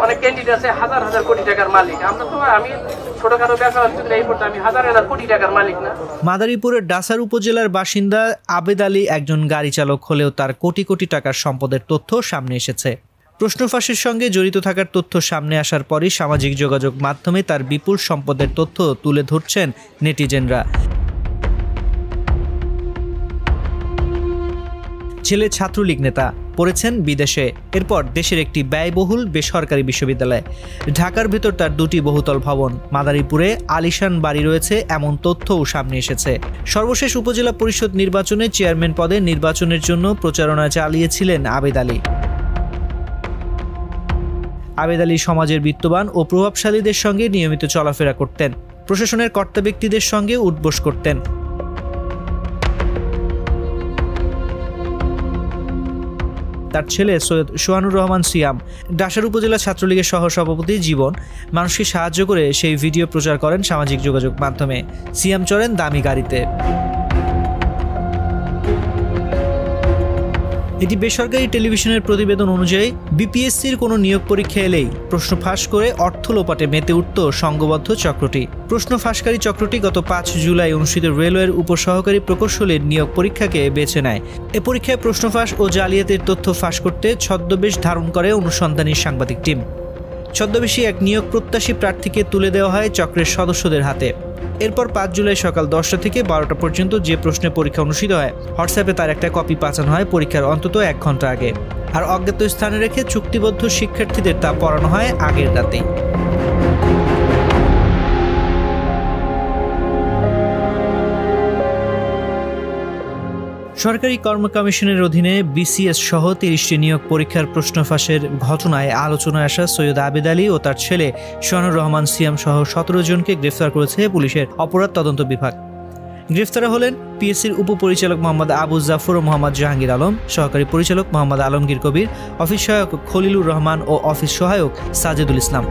অনেক ক্যান্ডিডেট আছে হাজার হাজার কোটি টাকার মালিক। আমরা তো আমি ছোটখাটো ব্যবসা এই করতে আমি হাজার হাজার কোটি টাকার মালিক না। মাদারীপুরের ডাসার উপজেলার বাসিন্দা আবেদ আলী একজন গাড়ি চালক হলেও তার কোটি কোটি টাকার সম্পদের তথ্য সামনে এসেছে। প্রশ্ন ফাঁসের সঙ্গে জড়িত থাকার তথ্য সামনে আসার পরই সামাজিক যোগাযোগ মাধ্যমে তার বিপুল সম্পদের তথ্য তুলে ধরছেন নেটিজেনরা। ছেলে ছাত্রলীগ নেতা, পড়েছেন বিদেশে, এরপর দেশের একটি ব্যয়বহুল বেসরকারি বিশ্ববিদ্যালয়। ঢাকার ভেতর তার দুটি বহুতল ভবন, মাদারীপুরে আলিশান বাড়ি রয়েছে এমন তথ্যও সামনে এসেছে। সর্বশেষ উপজেলা পরিষদ নির্বাচনে চেয়ারম্যান পদে নির্বাচনের জন্য প্রচারণা চালিয়েছিলেন আবেদ আলী। আবেদ আলী সমাজের বিত্তবান ও প্রভাবশালীদের সঙ্গে নিয়মিত চলাফেরা করতেন, প্রশাসনের কর্তা ব্যক্তিদের সঙ্গে উঠবোস করতেন। তার ছেলে সৈয়দ সোহানুর রহমান সিয়াম, ডাসার উপজেলা ছাত্রলীগের সহসভাপতি জীবন, মানুষকে সাহায্য করে সেই ভিডিও প্রচার করেন সামাজিক যোগাযোগ মাধ্যমে। সিয়াম চড়েন দামি গাড়িতে। এটি বেসরকারি টেলিভিশনের প্রতিবেদন অনুযায়ী বিপিএসসির কোনো নিয়োগ পরীক্ষা এলেই প্রশ্ন ফাঁস করে অর্থ লোপাটে মেতে উঠত সংঘবদ্ধ চক্রটি। প্রশ্ন ফাঁসকারী চক্রটি গত 5 জুলাই অনুষ্ঠিত রেলওয়ের উপসহকারী প্রকৌশলীর নিয়োগ পরীক্ষাকে বেছে নেয়। এ পরীক্ষায় প্রশ্ন ফাঁস ও জালিয়াতির তথ্য ফাঁস করতে ছদ্মবেশ ধারণ করে অনুসন্ধানী সাংবাদিক টিম। ছদ্মবেশী এক নিয়োগ প্রত্যাশী প্রার্থীকে তুলে দেওয়া হয় চক্রের সদস্যদের হাতে। এরপর 5 জুলাই সকাল 10টা থেকে 12টা পর্যন্ত যে প্রশ্নে পরীক্ষা অনুষ্ঠিত হয়, হোয়াটসঅ্যাপে তার একটা কপি পাঠানো হয় পরীক্ষার অন্তত 1 ঘন্টা আগে। আর অজ্ঞাত স্থানে রেখে চুক্তিবদ্ধ শিক্ষার্থীদের তা পড়ানো হয় আগের রাতেই। সরকারি কর্ম কমিশনের অধীনে বিসিএস সহ 30টি নিয়োগ পরীক্ষার প্রশ্ন ফাঁসের ঘটনায় আলোচনায় আসা সৈয়দ আবেদ আলী ও তার ছেলে সোহানুর রহমান সিয়াম সহ 17 জনকে গ্রেফতার করেছে পুলিশের অপরাধ তদন্ত বিভাগ। গ্রেফতার হলেন পিএসসির উপপরিচালক মোহাম্মদ আবু জাফর ও মোহাম্মদ জাহাঙ্গীর আলম, সহকারী পরিচালক মোহাম্মদ আলমগীর কবির, অফিস সহায়ক খলিলুর রহমান ও অফিস সহায়ক সাজেদুল ইসলাম।